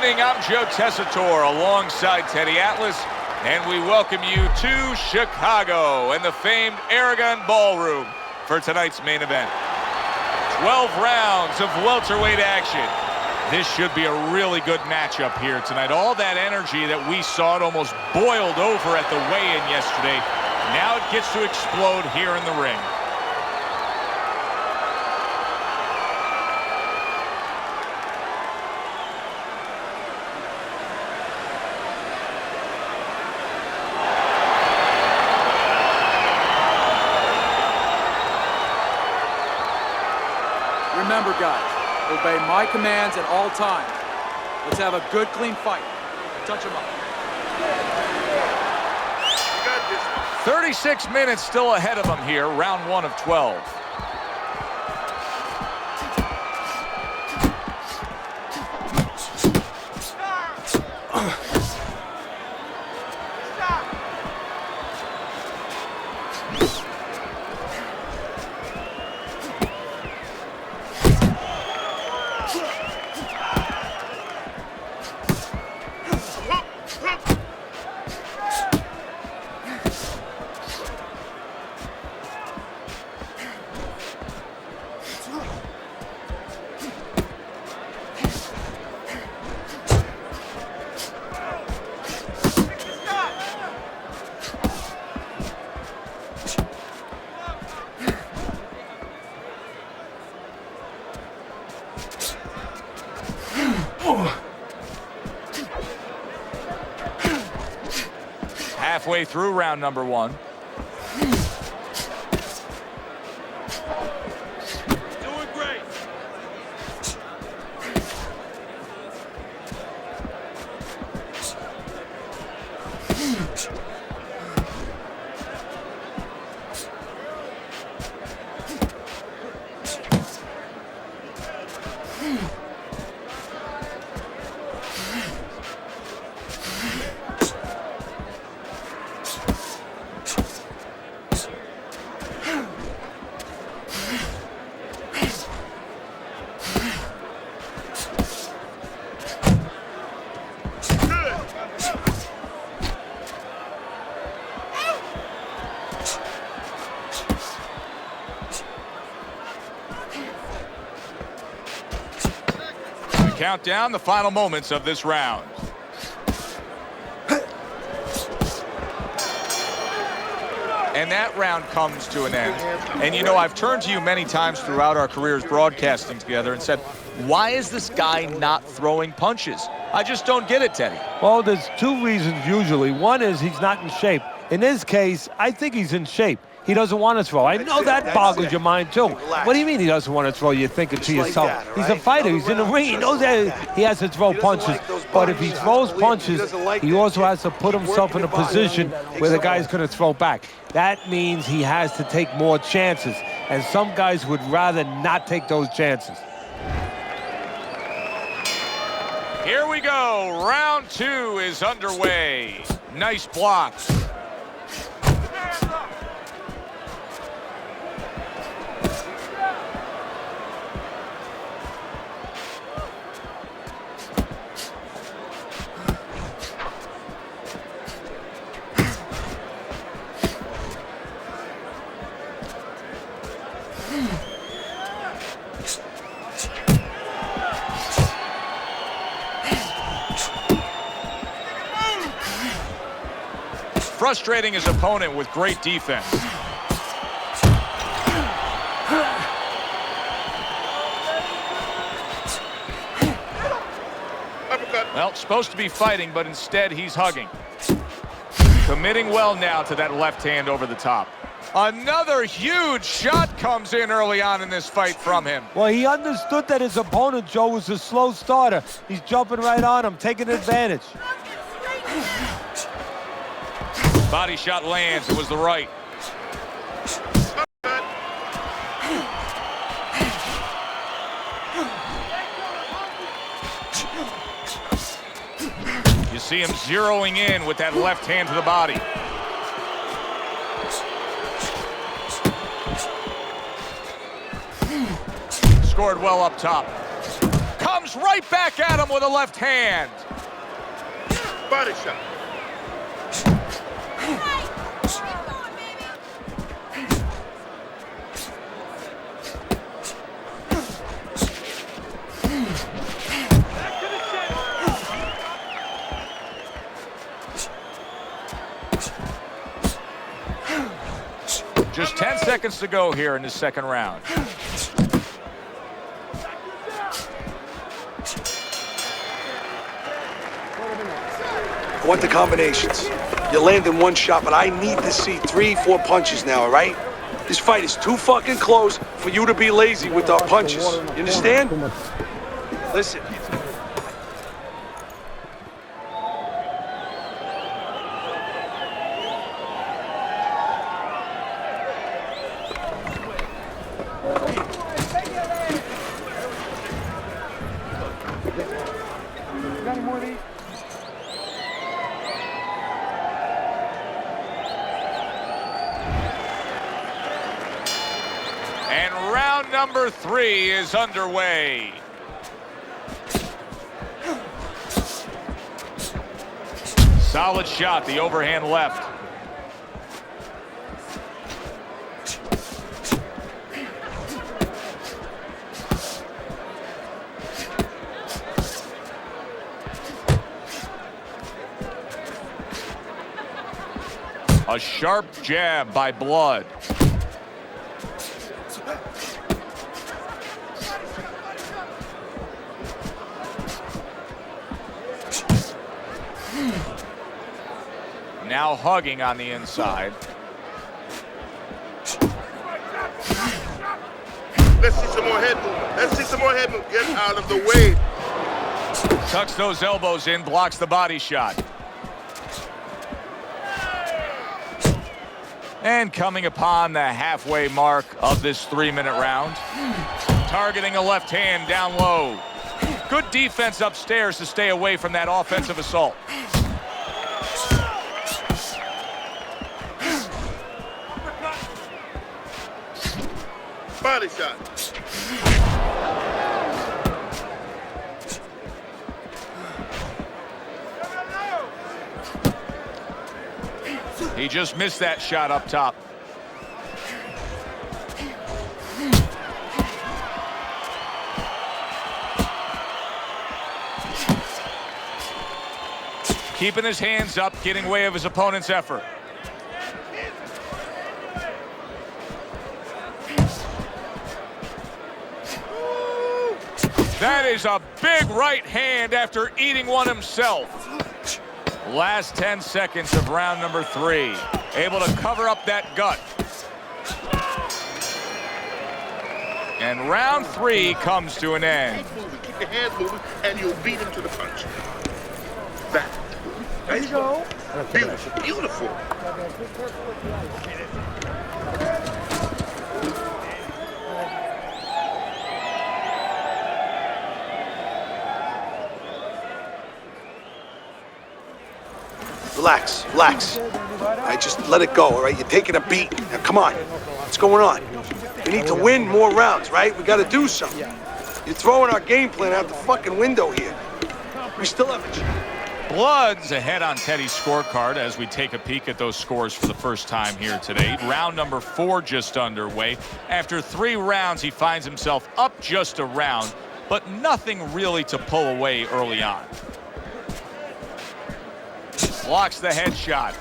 evening, I'm Joe Tessitore alongside Teddy Atlas, and we welcome you to Chicago and the famed Aragon Ballroom for tonight's main event. 12 rounds of welterweight action. This should be a really good matchup here tonight. All that energy that we saw, it almost boiled over at the weigh-in yesterday. Now it gets to explode here in the ring. Remember, guys, obey my commands at all times. Let's have a good, clean fight. Touch him up. 36 minutes still ahead of them here, round 1 of 12. Halfway through round number 1. Doing great. Count down the final moments of this round. And that round comes to an end. And you know, I've turned to you many times throughout our careers broadcasting together and said, why is this guy not throwing punches? I just don't get it, Teddy. Well, there's 2 reasons usually. One is he's not in shape. In his case, I think he's in shape. He doesn't want to throw. I know that boggles your mind, too. What do you mean he doesn't want to throw? You're thinking to yourself, he's a fighter. He's in the ring. He knows that he has to throw punches. But if he throws punches, he also has to put himself in a position where the guy's going to throw back. That means he has to take more chances. And some guys would rather not take those chances. Here we go. Round 2 is underway. Nice blocks. Frustrating his opponent with great defense. Well, supposed to be fighting, but instead he's hugging. Committing well now to that left hand over the top. Another huge shot comes in early on in this fight from him. Well, he understood that his opponent, Joe, was a slow starter. He's jumping right on him, taking advantage. Body shot lands. It was the right. You see him zeroing in with that left hand to the body. Scored well up top. Comes comes right back at him with a left hand. Body shot. Just 10 seconds to go here in the second round. I want the combinations. You land in one shot, but I need to see 3-4 punches now, all right? This fight is too fucking close for you to be lazy with our punches. You understand? Listen. And round number 3 is underway. Solid shot, the overhand left. A sharp jab by Blood. Now hugging on the inside. Let's see some more head movement. Let's see some more head movement. Get out of the way. Tucks those elbows in, blocks the body shot. And coming upon the halfway mark of this 3-minute round. Targeting a left hand down low. Good defense upstairs to stay away from that offensive assault. Body shot. He just missed that shot up top. Keeping his hands up, getting way of his opponent's effort. That is a big right hand after eating one himself. Last 10 seconds of round number 3. Able to cover up that gut. And round 3 comes to an end. Keep your hands moving, and you'll beat him to the punch. That. There you go. Beautiful. Beautiful. Relax, relax. All right, just let it go, all right? You're taking a beat. Now, come on. What's going on? We need to win more rounds, right? We got to do something. You're throwing our game plan out the fucking window here. We still have a chance. Blood's ahead on Teddy's scorecard as we take a peek at those scores for the first time here today. Round number 4 just underway. After 3 rounds, he finds himself up just a round, but nothing really to pull away early on. Blocks the headshot.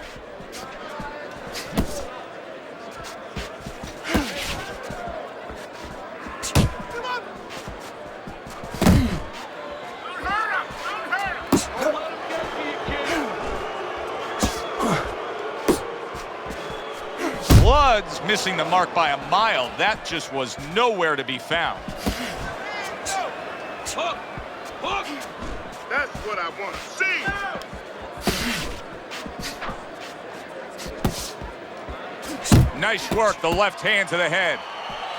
Blood's missing the mark by a mile. That just was nowhere to be found. Hook! Hook! That's what I want to see. Nice work, the left hand to the head.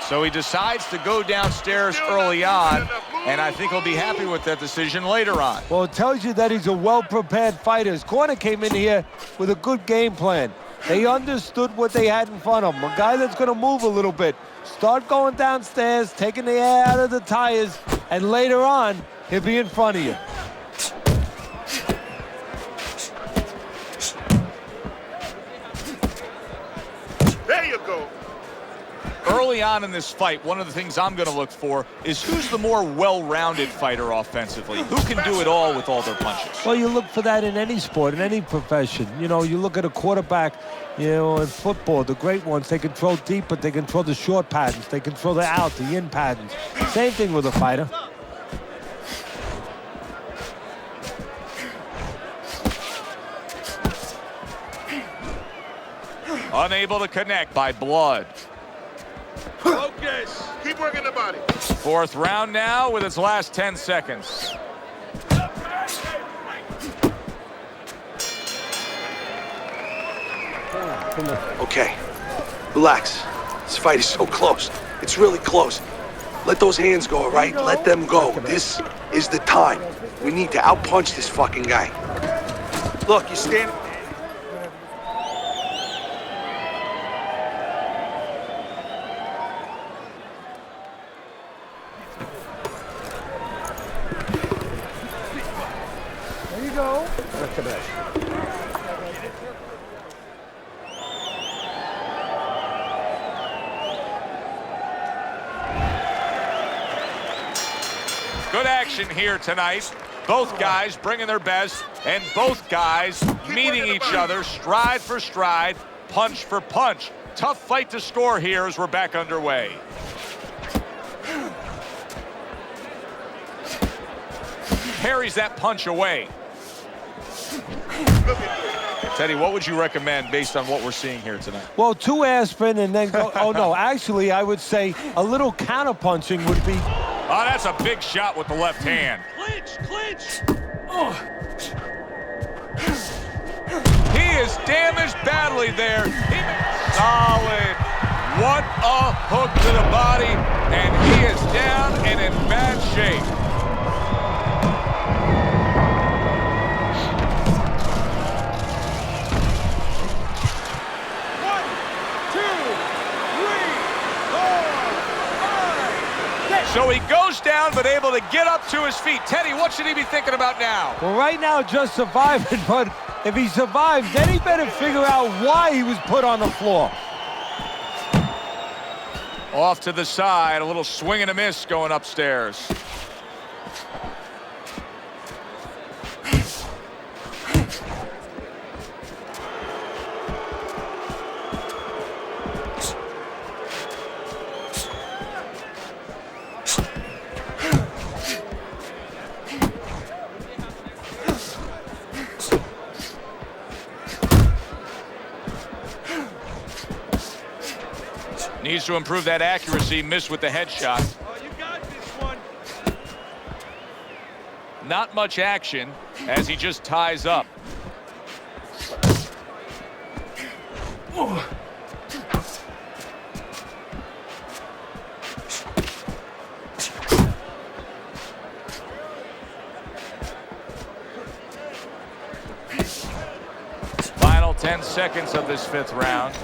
So he decides to go downstairs early on, and I think he'll be happy with that decision later on. Well, it tells you that he's a well-prepared fighter. His corner came in here with a good game plan. They understood what they had in front of him. A guy that's going to move a little bit. Start going downstairs, taking the air out of the tires, and later on, he'll be in front of you. There you go. Early on in this fight, one of the things I'm going to look for is who's the more well-rounded fighter offensively. Who can do it all with all their punches? Well, you look for that in any sport, in any profession. You know, you look at a quarterback, you know, in football, the great ones, they can throw deep, but they can throw the short patterns. They can throw the out, the in patterns. Same thing with a fighter. Unable to connect by blood. Focus. Keep working the body. Fourth round now with its last 10 seconds. Okay, relax. This fight is so close. It's really close. Let those hands go, all right? Let them go. This is the time. We need to outpunch this fucking guy. Look, you stand... There you go. Good action here tonight. Both guys bringing their best, and both guys meeting each other stride for stride, punch for punch. Tough fight to score here as we're back underway. Parries that punch away. Teddy, what would you recommend based on what we're seeing here tonight? Well, 2 aspirin and then go. Oh, no, actually, I would say a little counter-punching would be... Oh, that's a big shot with the left hand. Clinch. Oh. He is damaged badly there. Solid. What a hook to the body, and he is down and in bad shape. So he goes down, but able to get up to his feet. Teddy, what should he be thinking about now? Well, right now, just surviving, but if he survives, then he better figure out why he was put on the floor. Off to the side, a little swing and a miss going upstairs. Needs to improve that accuracy. Missed with the headshot. Oh, you got this one. Not much action as he just ties up. Final 10 seconds of this 5th round.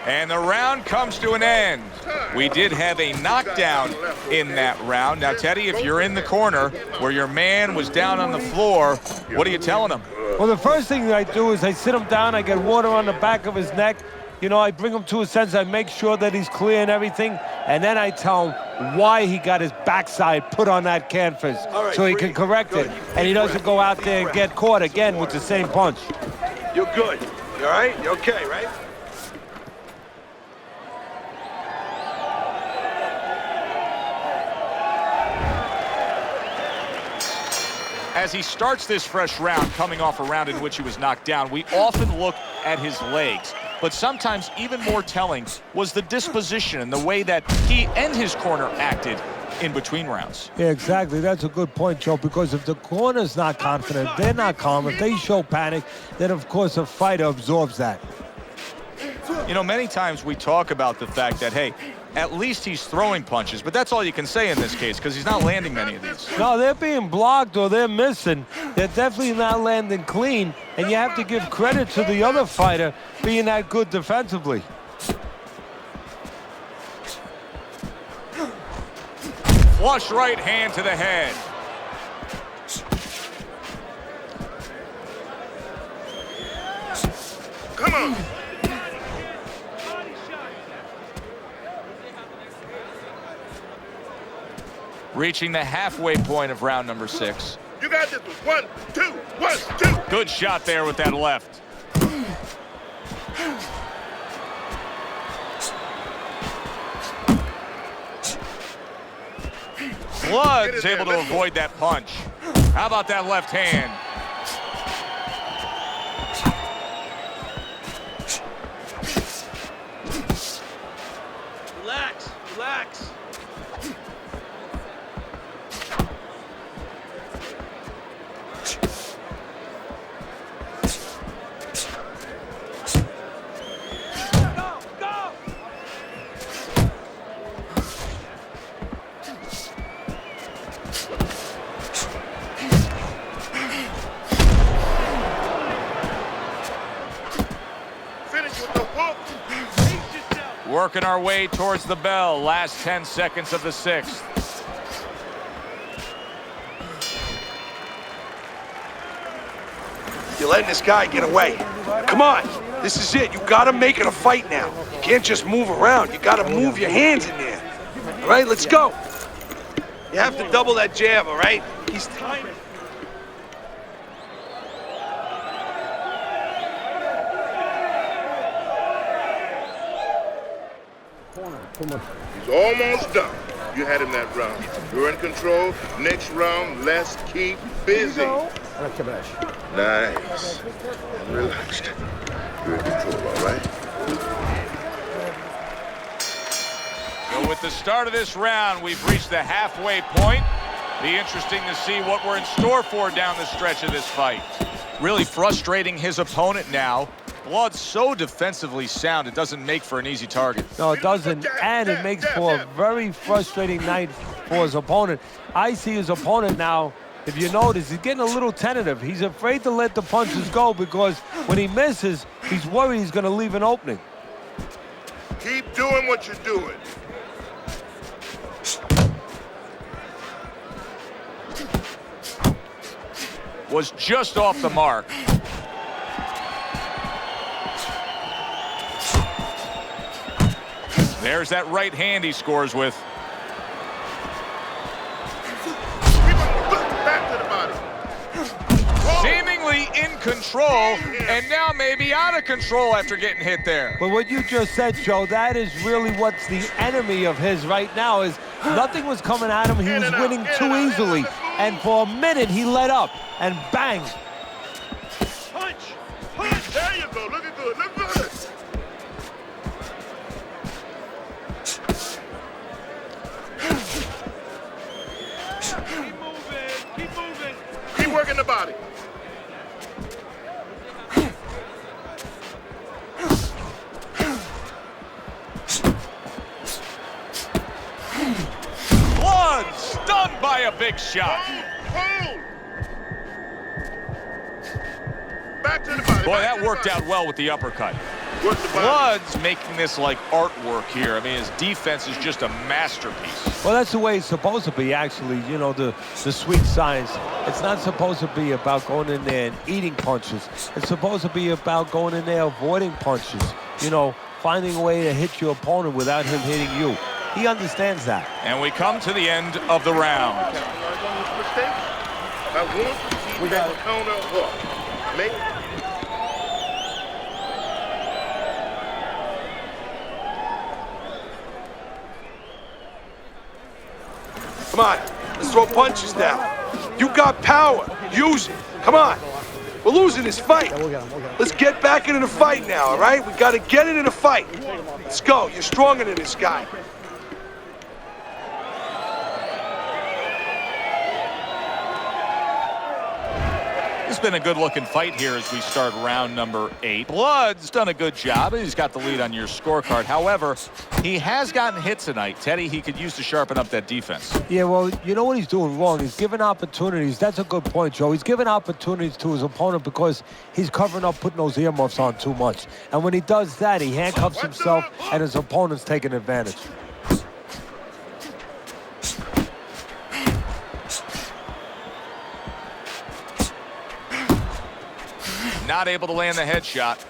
And the round comes to an end. We did have a knockdown in that round. Now, Teddy, if you're in the corner where your man was down on the floor, what are you telling him? Well, the first thing I do is I sit him down, I get water on the back of his neck. You know, I bring him to a sense, I make sure that he's clear and everything, and then I tell him why he got his backside put on that canvas so he can correct it, and he doesn't go out there and get caught again with the same punch. You're good. You all right? You okay, right? As he starts this fresh round, coming off a round in which he was knocked down, we often look at his legs. But sometimes even more telling was the disposition and the way that he and his corner acted in between rounds. Yeah, exactly. That's a good point, Joe, because if the corner's not confident, they're not calm, if they show panic, then, of course, a fighter absorbs that. You know, many times we talk about the fact that, hey, at least he's throwing punches, but that's all you can say in this case because he's not landing many of these. No, they're being blocked or they're missing. They're definitely not landing clean, and you have to give credit to the other fighter being that good defensively. flush right hand to the head. Come on. Reaching the halfway point of round number 6. You got this one. 1, 2, 1, 2. Good shot there with that left. Blood's able to avoid that punch. How about that left hand? Relax, relax. Working our way towards the bell. Last 10 seconds of the 6th. You're letting this guy get away. Come on. This is it. You gotta make it a fight now. You can't just move around. You gotta move your hands in there. All right, let's go. You have to double that jab, all right? He's timing. He's almost done. You had him that round. You're in control. Next round, let's keep busy. Nice. And relaxed. You're in control, all right? So with the start of this round, we've reached the halfway point. Be interesting to see what we're in store for down the stretch of this fight. Really frustrating his opponent now. Blood's so defensively sound, it doesn't make for an easy target. No, it doesn't, and it makes for a very frustrating night for his opponent. I see his opponent now, if you notice, he's getting a little tentative. He's afraid to let the punches go because when he misses, he's worried he's going to leave an opening. Keep doing what you're doing. Was just off the mark. There's that right hand he scores with. Back to the body. Seemingly in control, and now maybe out of control after getting hit there. But what you just said, Joe, that is really what's the enemy of his right now is nothing was coming at him. He was winning too easily. And for a minute, he let up, and bang. Punch! Punch! There you go. Looking good. Look good. Keep moving, keep moving. Keep working the body. Blood stunned by a big shot. Hold. Back to the body. Boy, that worked out well with the uppercut. Work the body. Blood's making this like artwork here. I mean, his defense is just a masterpiece. Well, that's the way it's supposed to be, actually. You know, the sweet science. It's not supposed to be about going in there and eating punches. It's supposed to be about going in there avoiding punches. You know, finding a way to hit your opponent without him hitting you. He understands that. And we come to the end of the round. I want to see that counter hook. Make Come on, let's throw punches now. You got power. Use it. Come on. We're losing this fight. Let's get back into the fight now, all right? We got to get into the fight. Let's go. You're stronger than this guy. It's been a good-looking fight here as we start round number 8. Blood's done a good job. He's got the lead on your scorecard. However, he has gotten hit tonight. Teddy, he could use to sharpen up that defense. Yeah, well, you know what he's doing wrong? He's giving opportunities. That's a good point, Joe. He's giving opportunities to his opponent because he's covering up, putting those earmuffs on too much. And when he does that, he handcuffs himself, and his opponent's taking advantage. Not able to land the headshot.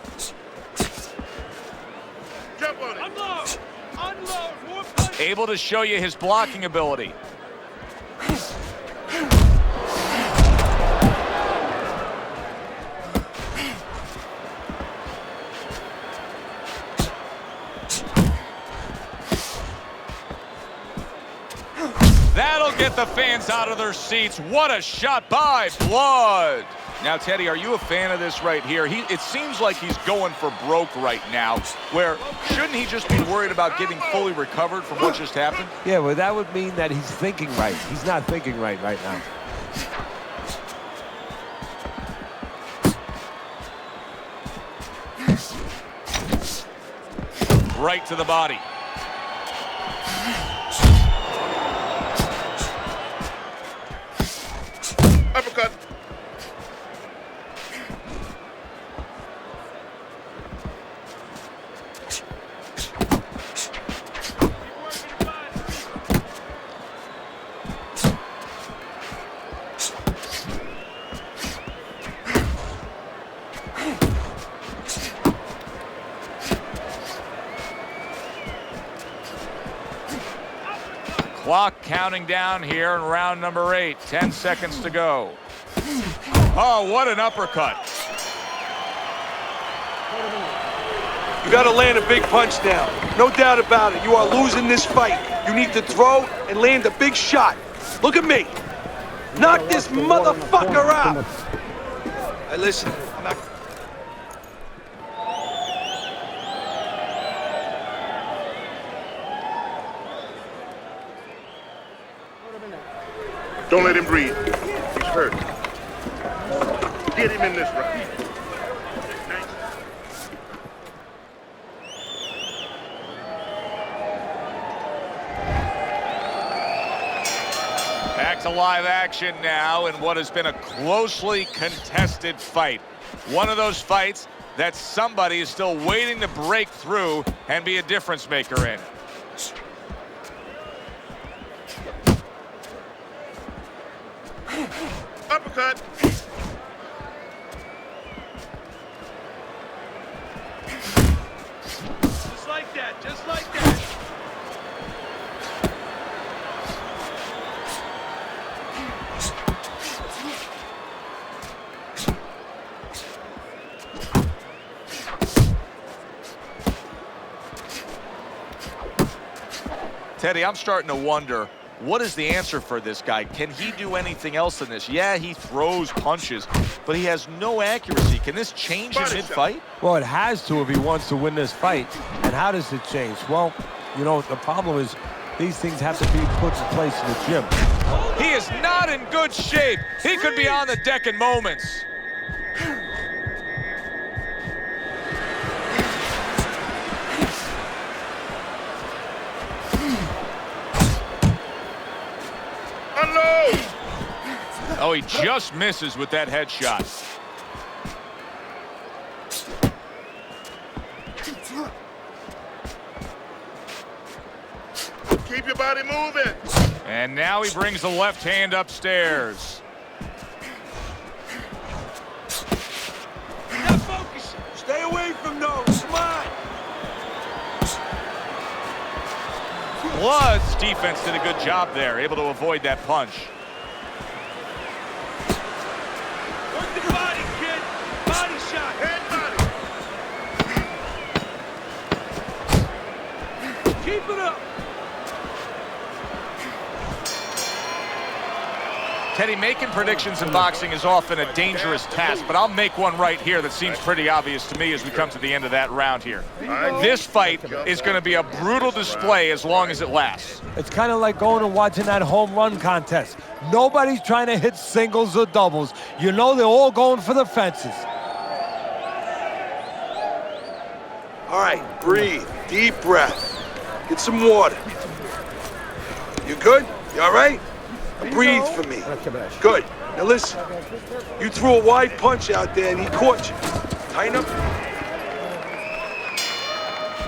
Jump on it. Unload! Unload! More punch! Able to show you his blocking ability. That'll get the fans out of their seats. What a shot by Blood. Now, Teddy, are you a fan of this right here? It seems like he's going for broke right now, where shouldn't he just be worried about getting fully recovered from what just happened? Yeah, well, that would mean that he's thinking right. He's not thinking right now. Right to the body. Uppercut. Clock counting down here in round number 8. 10 seconds to go. Oh, what an uppercut. You gotta land a big punch now. No doubt about it. You are losing this fight. You need to throw and land a big shot. Look at me. Knock this motherfucker out. Hey, listen. I'm not... Don't let him breathe. He's hurt. Get him in this round. Back to live action now in what has been a closely contested fight. One of those fights that somebody is still waiting to break through and be a difference maker in. Uppercut. Just like that, just like that. Teddy, I'm starting to wonder, what is the answer for this guy? Can he do anything else in this? Yeah, he throws punches, but he has no accuracy. Can this change in mid-fight? Well, it has to if he wants to win this fight. And how does it change? Well, you know, the problem is these things have to be put in place in the gym. He is not in good shape. He could be on the deck in moments. Oh, he just misses with that headshot. Keep your body moving. And now he brings the left hand upstairs. Now focus. Stay away from those. Come on. Blood's defense did a good job there, able to avoid that punch. Work the body, kid. Body shot. Head body. Keep it up. Teddy, making predictions in boxing is often a dangerous task, but I'll make one right here that seems pretty obvious to me as we come to the end of that round here. This fight is going to be a brutal display as long as it lasts. It's kind of like going and watching that home run contest. Nobody's trying to hit singles or doubles. You know they're all going for the fences. All right, breathe. Deep breath. Get some water. You good? You all right? Now breathe for me. Good. Now listen. You threw a wide punch out there and he caught you. Tighten up.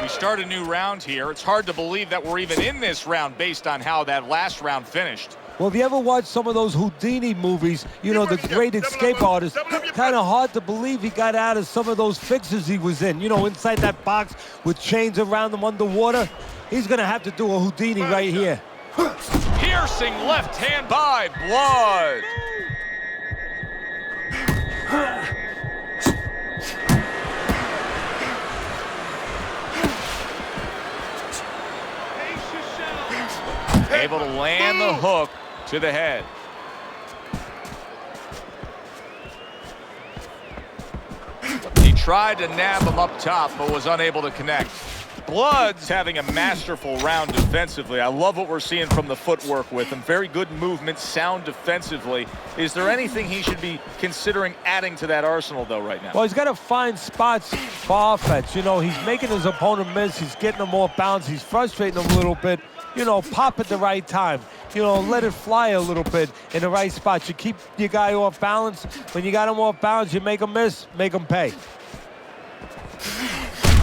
We start a new round here. It's hard to believe that we're even in this round based on how that last round finished. Well, if you ever watch some of those Houdini movies, you know, the great escape artist, kind of hard to believe he got out of some of those fixes he was in. You know, inside that box with chains around him underwater. He's going to have to do a Houdini right here. Piercing left hand by Blood. Able to land the hook to the head. He tried to nab him up top, but was unable to connect. Blood's having a masterful round defensively. I love what we're seeing from the footwork with him. Very good movement, sound defensively. Is there anything he should be considering adding to that arsenal, though, right now? Well, he's got to find spots for offense. You know, he's making his opponent miss. He's getting him off balance. He's frustrating him a little bit. You know, pop at the right time. You know, let it fly a little bit in the right spot. You keep your guy off balance. When you got him off balance, you make him miss, make him pay.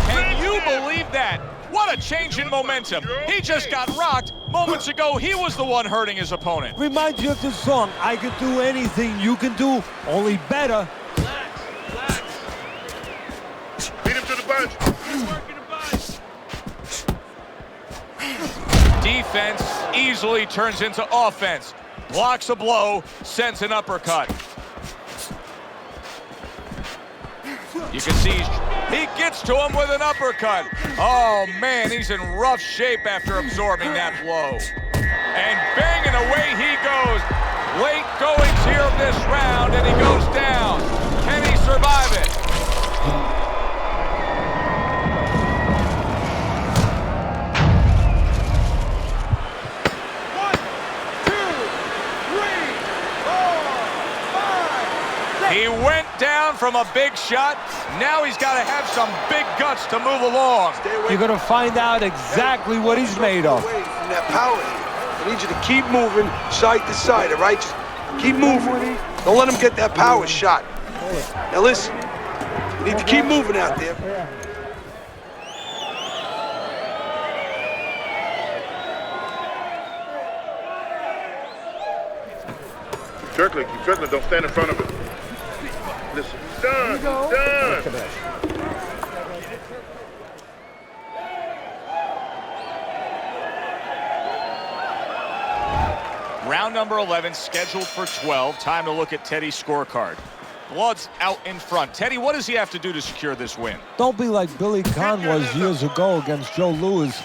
Can you believe that? What a change in momentum. He just got rocked. Moments ago, he was the one hurting his opponent. Reminds you of the song, I can do anything you can do, only better. Relax. Beat him to the punch. Defense easily turns into offense. Blocks a blow, sends an uppercut. You can see he gets to him with an uppercut. Oh, man, he's in rough shape after absorbing that blow. And banging away he goes. Late goings here of this round, and he goes down. Can he survive it? He went down from a big shot. Now he's got to have some big guts to move along. You're going to find out exactly what he's made of. That power. I need you to keep moving side to side, all right? Just keep moving. Don't let him get that power shot. Now listen, you need to keep moving out there. Keep circling, don't stand in front of him. Listen, done. Round number 11 scheduled for 12. Time to look at Teddy's scorecard. Blood's out in front. Teddy, what does he have to do to secure this win? Don't be like Billy Conn was years ago against Joe Louis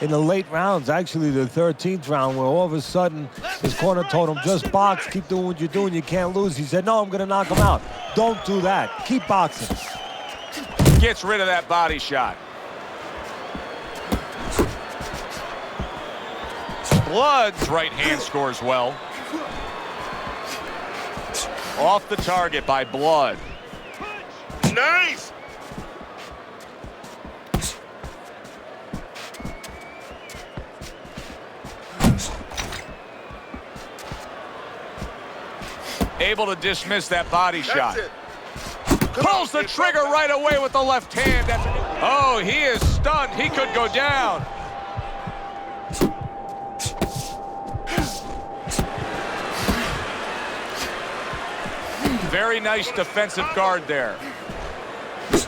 in the late rounds, actually the 13th round, where all of a sudden his corner told him, just box, keep doing what you're doing, you can't lose. He said, no, I'm going to knock him out. Don't do that. Keep boxing. Gets rid of that body shot. Blood's right hand scores well. Off the target by Blood. Nice! Able to dismiss that body shot. It. Pulls the trigger right away with the left hand. Oh, he is stunned. He could go down. Very nice defensive guard there.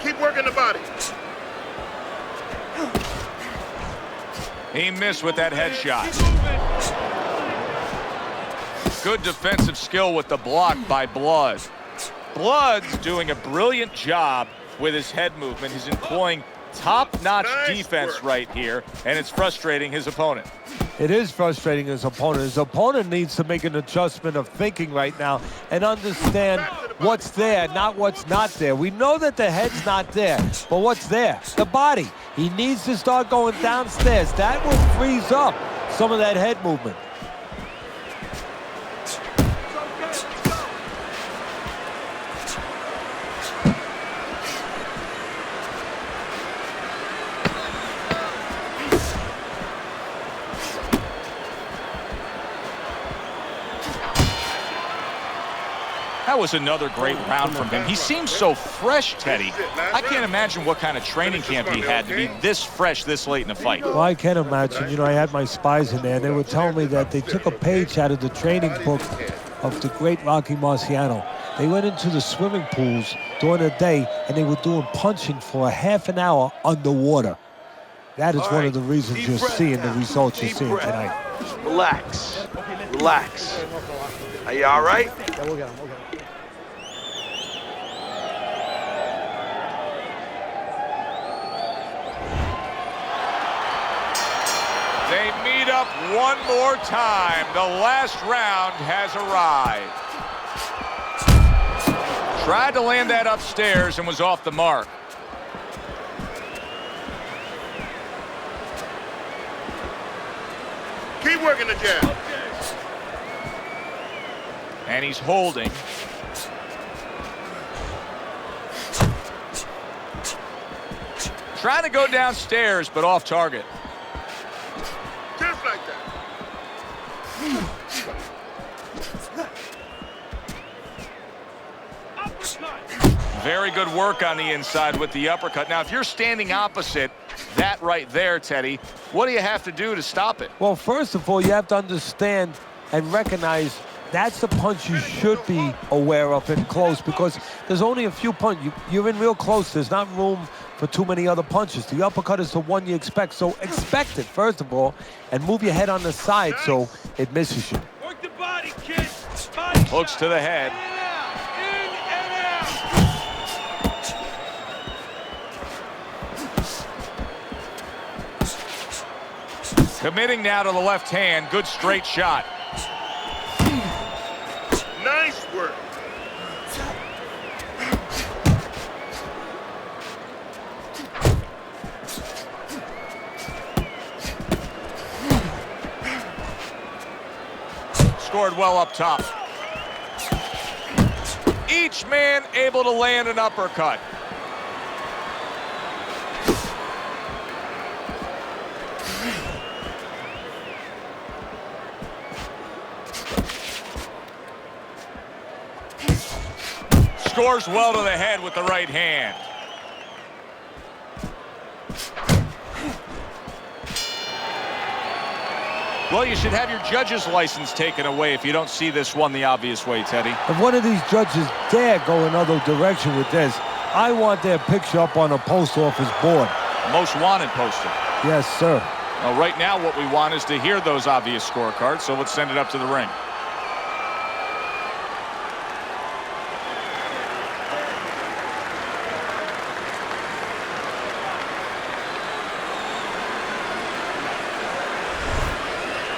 Keep working the body. He missed with that headshot. Good defensive skill with the block by Blood. Blood's doing a brilliant job with his head movement. He's employing top-notch defense right here, and it's frustrating his opponent. It is frustrating his opponent. His opponent needs to make an adjustment of thinking right now and understand what's there, not what's not there. We know that the head's not there, but what's there? The body. He needs to start going downstairs. That will freeze up some of that head movement. How That was another great round from him. He seems so fresh, Teddy. I can't imagine what kind of training camp he had to be this fresh this late in the fight. Well, I can imagine. You know, I had my spies in there. They were telling me that they took a page out of the training book of the great Rocky Marciano. They went into the swimming pools during the day, and they were doing punching for a half an hour underwater. That is one of the reasons you're seeing the results you're seeing tonight. Relax. Relax. Are you all right? Yeah, we'll get him. We'll get him. They meet up one more time. The last round has arrived. Tried to land that upstairs and was off the mark. Keep working the jab. And he's holding. Trying to go downstairs, but off target. Just like that. Very good work on the inside with the uppercut. Now, if you're standing opposite that right there, Teddy, what do you have to do to stop it? Well, first of all, you have to understand and recognize that's the punch you should be aware of in close, because there's only a few punches. You're in real close. There's not room for too many other punches. The uppercut is the one you expect. So expect it, first of all, and move your head on the side so it misses you. Work the body, kid. Body Hooks shot. to the head. In and out. Committing now to the left hand. Good straight shot. Nice work. Scored well up top. Each man able to land an uppercut. Scores well to the head with the right hand. Well, you should have your judge's license taken away if you don't see this one the obvious way, Teddy. If one of these judges dare go another direction with this, I want their picture up on a post office board. Most wanted poster. Yes, sir. Well, right now what we want is to hear those obvious scorecards, so let's send it up to the ring.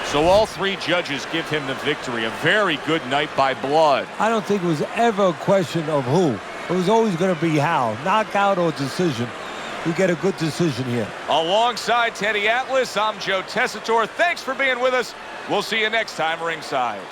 So all three judges give him the victory. A very good night by blood. I don't think it was ever a question of who. It was always going to be how. Knockout or decision. We get a good decision here. Alongside Teddy Atlas, I'm Joe Tessitore. Thanks for being with us. We'll see you next time ringside.